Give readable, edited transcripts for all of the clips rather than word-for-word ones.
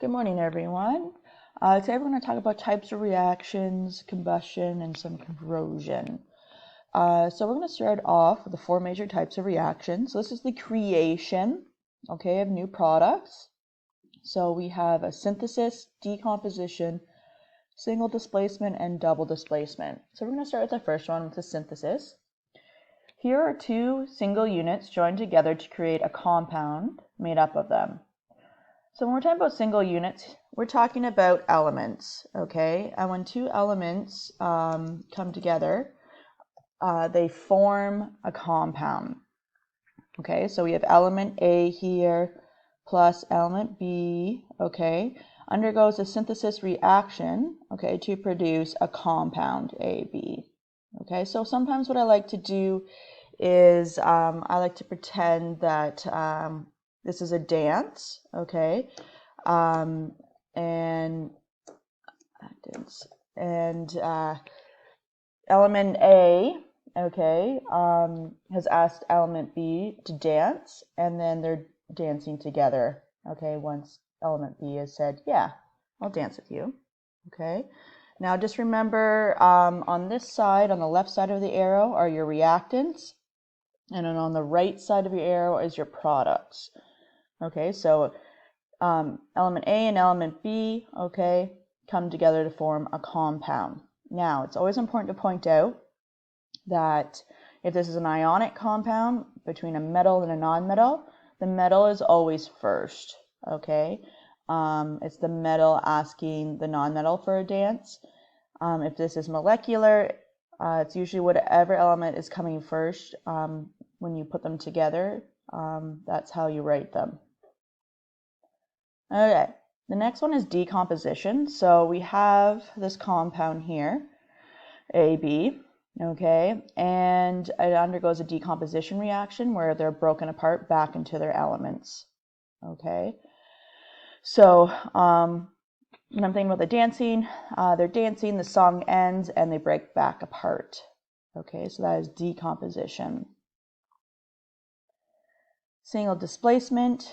Good morning, everyone. Today we're going to talk about types of reactions, combustion, and some corrosion. So we're going to start off with the four major types of reactions. So this is the creation, of new products. So we have a synthesis, decomposition, single displacement, and double displacement. So we're going to start with the first one, with the synthesis. Here are two single units joined together to create a compound made up of them. So when we're talking about single units, we're talking about elements, okay? And when two elements come together, they form a compound, okay? So we have element A here plus element B, okay, undergoes a synthesis reaction, okay, to produce a compound AB, okay? So sometimes what I like to do is I like to pretend that this is a dance, okay, and element A, okay, has asked element B to dance, and then they're dancing together, okay, once element B has said, yeah, I'll dance with you, okay. Now just remember, on this side, on the left side of the arrow, are your reactants, and then on the right side of your arrow is your products. Okay, so element A and element B, okay, come together to form a compound. Now, it's always important to point out that if this is an ionic compound between a metal and a nonmetal, the metal is always first, okay? It's the metal asking the nonmetal for a dance. If this is molecular, it's usually whatever element is coming first. When you put them together, that's how you write them. Okay, the next one is decomposition. So we have this compound here, AB, okay, and it undergoes a decomposition reaction where they're broken apart back into their elements, okay. So when I'm thinking about the dancing, they're dancing, the song ends, and they break back apart, okay, so that is decomposition. Single displacement.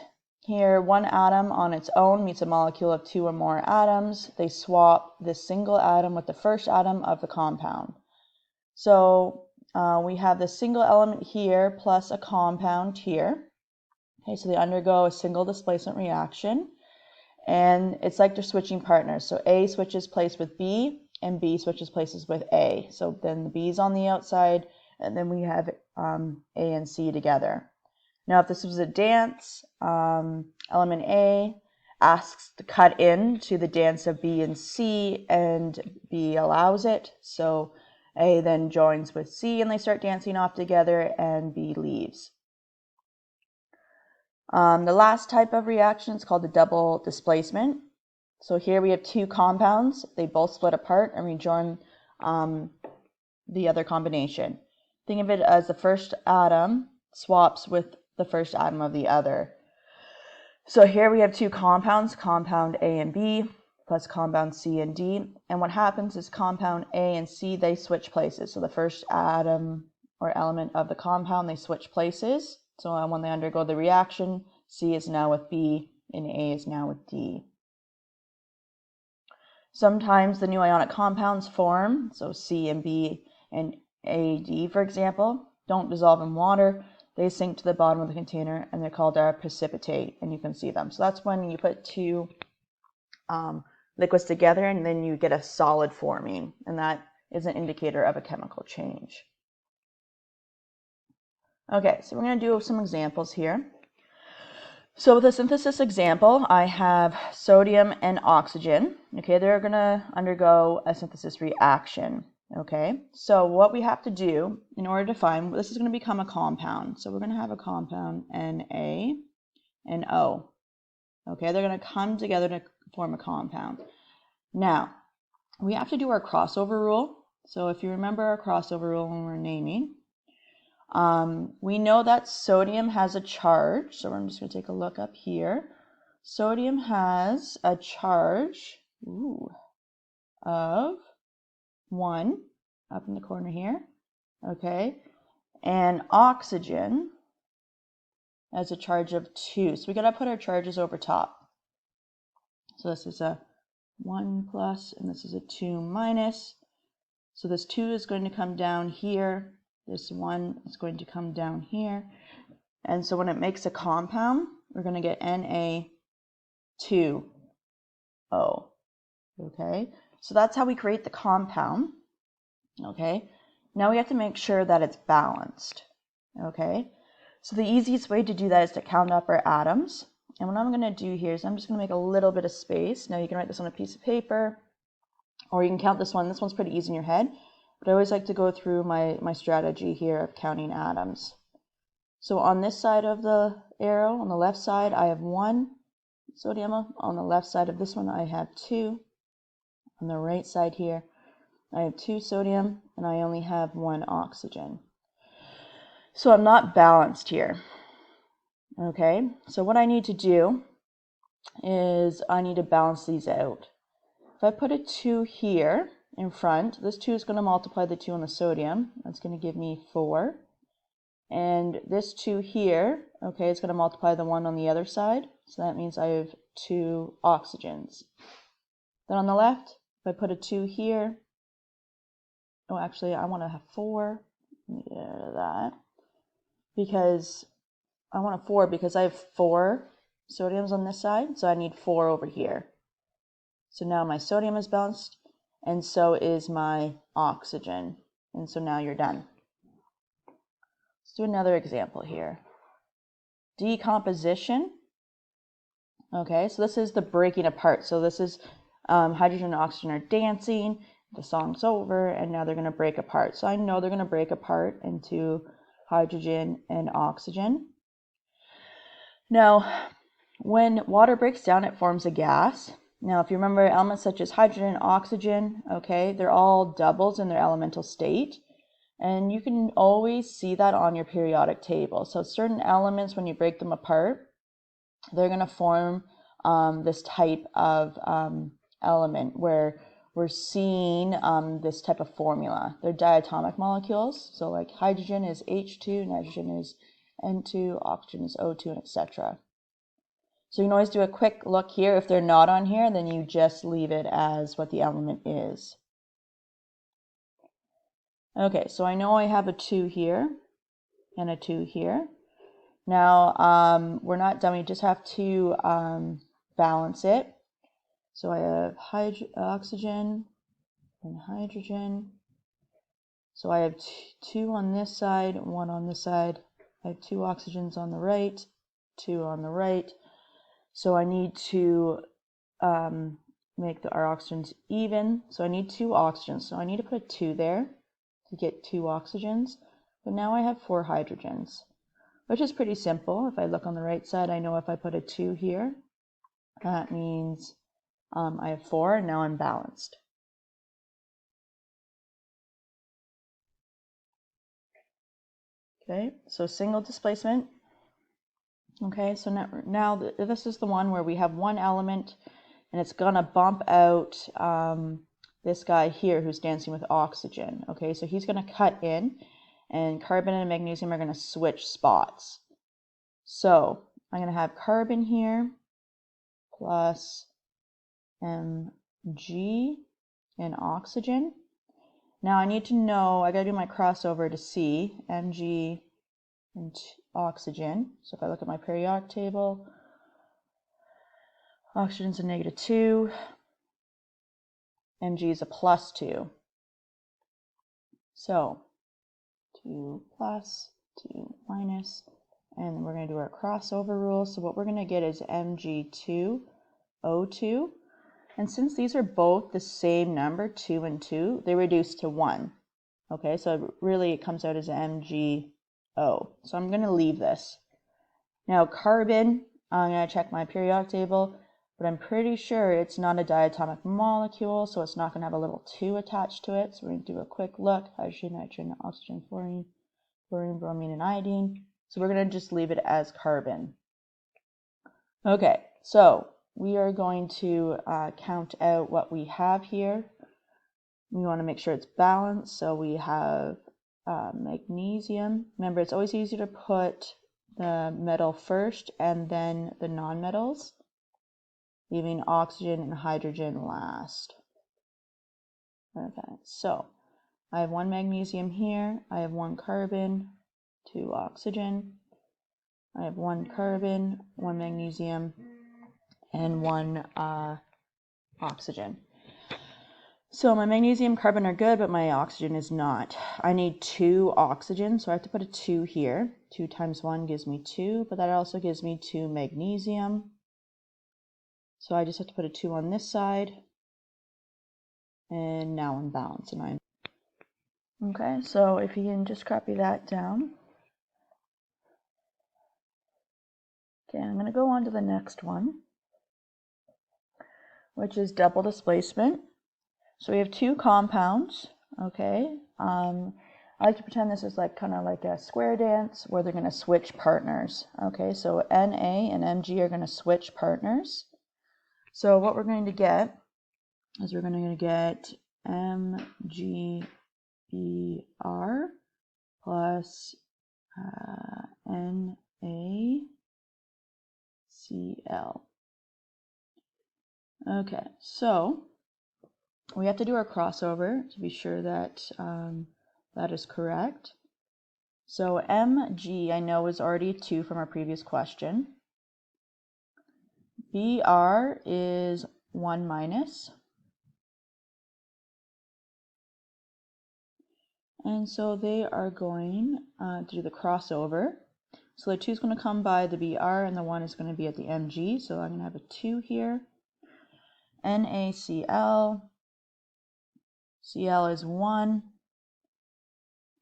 Here, one atom on its own meets a molecule of two or more atoms. They swap this single atom with the first atom of the compound. So we have this single element here plus a compound here. Okay, so they undergo a single displacement reaction. And it's like they're switching partners. So A switches place with B, and B switches places with A. So then the B is on the outside, and then we have A and C together. Now, if this was a dance, element A asks to cut in to the dance of B and C, and B allows it. So A then joins with C, and they start dancing off together, and B leaves. The last type of reaction is called the double displacement. So here we have two compounds. They both split apart and rejoin the other combination. Think of it as the first atom swaps with the first atom of the other. So here we have two compounds, compound A and B plus compound C and D. And what happens is compound A and C, they switch places. So the first atom or element of the compound, they switch places. So when they undergo the reaction, C is now with B and A is now with D. Sometimes the new ionic compounds form, so C and B and AD, for example, don't dissolve in water. They sink to the bottom of the container, and they're called a precipitate, and you can see them. So that's when you put two liquids together, and then you get a solid forming, and that is an indicator of a chemical change. Okay, so we're going to do some examples here. So with a synthesis example, I have sodium and oxygen. Okay, they're going to undergo a synthesis reaction. Okay, so what we have to do in order to find, this is going to become a compound. So we're going to have a compound Na and O. Okay, they're going to come together to form a compound. Now, we have to do our crossover rule. So if you remember our crossover rule when we're naming, we know that sodium has a charge. So I'm just going to take a look up here. Sodium has a charge of 1 up in the corner here, okay, and oxygen has a charge of 2. So we got to put our charges over top. So this is a 1 plus, and this is a 2 minus. So this 2 is going to come down here. This 1 is going to come down here. And so when it makes a compound, we're going to get Na2O. Okay, so that's how we create the compound. Okay, now we have to make sure that it's balanced. Okay, so the easiest way to do that is to count up our atoms. And what I'm going to do here is I'm just going to make a little bit of space. Now you can write this on a piece of paper, or you can count this one. This one's pretty easy in your head, but I always like to go through my strategy here of counting atoms. So on this side of the arrow, on the left side, I have 1 sodium. On the left side of this one, I have 2. On the right side here, I have 2 sodium, and I only have 1 oxygen. So I'm not balanced here. Okay, so what I need to do is I need to balance these out. If I put a 2 here in front, this 2 is going to multiply the 2 on the sodium. That's going to give me 4. And this 2 here, okay, it's going to multiply the 1 on the other side. So that means I have 2 oxygens. Then on the left, if I put a 2 here, oh, actually, I want to have 4. Let me get rid of that. Because I want a 4 because I have 4 sodiums on this side, so I need 4 over here. So now my sodium is balanced, and so is my oxygen. And so now you're done. Let's do another example here. Decomposition. Okay, so this is the breaking apart. So this is hydrogen and oxygen are dancing, the song's over, and now they're going to break apart. So I know they're going to break apart into hydrogen and oxygen. Now, when water breaks down, it forms a gas. Now, if you remember elements such as hydrogen and oxygen, okay, they're all doubles in their elemental state. And you can always see that on your periodic table. So certain elements, when you break them apart, they're going to form this type of element where we're seeing this type of formula. They're diatomic molecules. So like hydrogen is H2, nitrogen is N2, oxygen is O2, and etc. So you can always do a quick look here. If they're not on here, then you just leave it as what the element is. Okay, so I know I have a 2 here and a 2 here. Now, we're not done. We just have to balance it. So I have oxygen and hydrogen. So I have 2 on this side, 1 on this side. I have 2 oxygens on the right, 2 on the right. So I need to make our oxygens even. So I need 2 oxygens. So I need to put a 2 there to get 2 oxygens. But now I have 4 hydrogens, which is pretty simple. If I look on the right side, I know if I put a 2 here, that means I have 4, and now I'm balanced. Okay, so single displacement. Okay, so now this is the one where we have one element, and it's gonna bump out this guy here who's dancing with oxygen. Okay, so he's gonna cut in, and carbon and magnesium are gonna switch spots. So I'm gonna have carbon here plus Mg and oxygen. Now I need to know, I gotta do my crossover to see Mg and oxygen. So if I look at my periodic table, oxygen's a -2, Mg is a +2. So 2 plus, 2 minus, and we're going to do our crossover rule. So what we're going to get is Mg2O2. And since these are both the same number, 2 and 2, they reduce to 1. Okay, so really it comes out as MgO. So I'm going to leave this. Now carbon, I'm going to check my periodic table, but I'm pretty sure it's not a diatomic molecule, so it's not going to have a little 2 attached to it. So we're going to do a quick look. Hydrogen, nitrogen, oxygen, fluorine, bromine, and iodine. So we're going to just leave it as carbon. Okay, so we are going to count out what we have here. We want to make sure it's balanced. So we have magnesium. Remember, it's always easier to put the metal first and then the non-metals. leaving oxygen and hydrogen last. Okay, so I have 1 magnesium here, I have 1 carbon, 2 oxygen, I have 1 carbon, 1 magnesium, and 1 oxygen. So my magnesium and carbon are good, but my oxygen is not. I need 2 oxygen, so I have to put a 2 here. 2 times 1 gives me 2, but that also gives me 2 magnesium. So I just have to put a 2 on this side. And now I'm balanced. Okay, so if you can just copy that down. Okay, I'm going to go on to the next one, which is double displacement. So we have 2 compounds, okay? I like to pretend this is like kind of like a square dance where they're going to switch partners, okay? So Na and Mg are going to switch partners. So what we're going to get is we're going to get MgBr plus NaCl. Okay, so we have to do our crossover to be sure that that is correct. So Mg I know is already 2 from our previous question. Br is 1 minus. And so they are going to do the crossover. So the 2 is going to come by the Br and the 1 is going to be at the Mg. So I'm going to have a 2 here. NaCl. Cl is 1.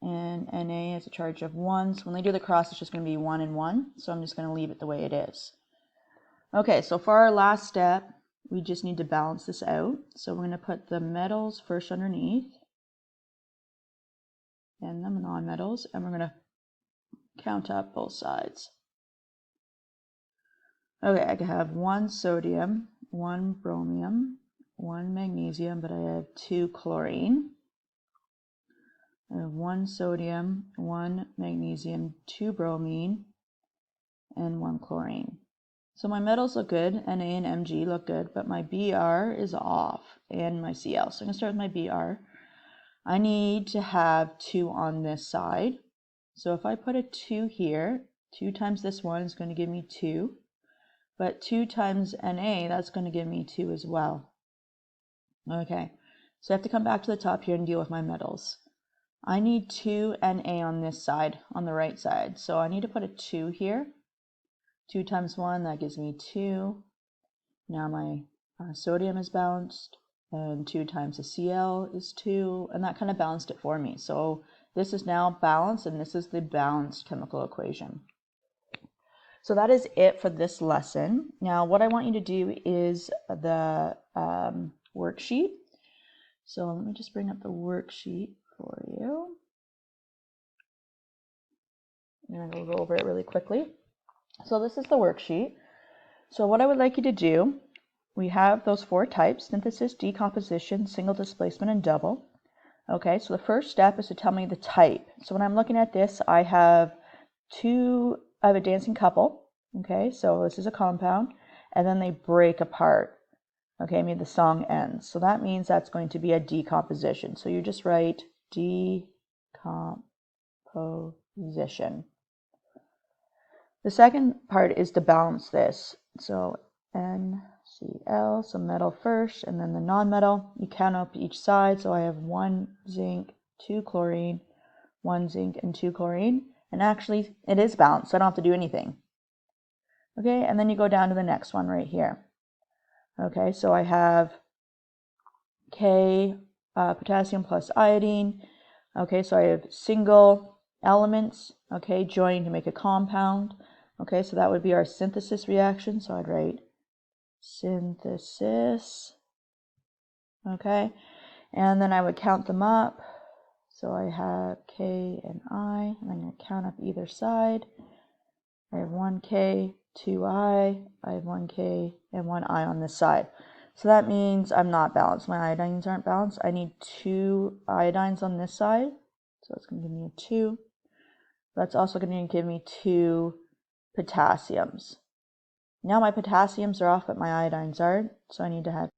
And Na has a charge of 1. So when they do the cross, it's just going to be 1 and 1. So I'm just going to leave it the way it is. Okay, so for our last step, we just need to balance this out. So we're going to put the metals first underneath, and the non-metals, and we're going to count up both sides. Okay, I can have 1 sodium, 1 bromium, 1 magnesium, but I have 2 chlorine. I have 1 sodium, 1 magnesium, 2 bromine, and 1 chlorine. So my metals look good, Na and Mg look good, but my Br is off, and my Cl. So I'm going to start with my Br. I need to have 2 on this side. So if I put a 2 here, 2 times this 1 is going to give me 2. But 2 times Na, that's going to give me 2 as well. Okay, so I have to come back to the top here and deal with my metals. I need 2 Na on this side, on the right side. So I need to put a 2 here. 2 times 1, that gives me 2. Now my sodium is balanced, and 2 times the Cl is 2, and that kind of balanced it for me. So this is now balanced, and this is the balanced chemical equation. So that is it for this lesson. Now what I want you to do is the worksheet. So let me just bring up the worksheet for you. And I'll go over it really quickly. So this is the worksheet. So what I would like you to do, we have those 4 types: synthesis, decomposition, single displacement, and double. Okay, so the first step is to tell me the type. So when I'm looking at this, I have a dancing couple. Okay, so this is a compound, and then they break apart. Okay, maybe the song ends. So that means that's going to be a decomposition. So you just write decomposition. The second part is to balance this. So NCl, so metal first, and then the non-metal. You count up each side. So I have 1 zinc, 2 chlorine, 1 zinc, and 2 chlorine. And actually, it is balanced, so I don't have to do anything. Okay, and then you go down to the next one right here. Okay, so I have K, potassium plus iodine. Okay, so I have single elements, okay, joining to make a compound. Okay, so that would be our synthesis reaction. So I'd write synthesis. Okay, and then I would count them up. So I have K and I, and I'm going to count up either side. I have 1K, 2I, I have 1K, and 1I on this side. So that means I'm not balanced. My iodines aren't balanced. I need 2 iodines on this side. So it's going to give me a 2. That's also going to give me 2 potassiums. Now my potassiums are off, but my iodines aren't, so I need to have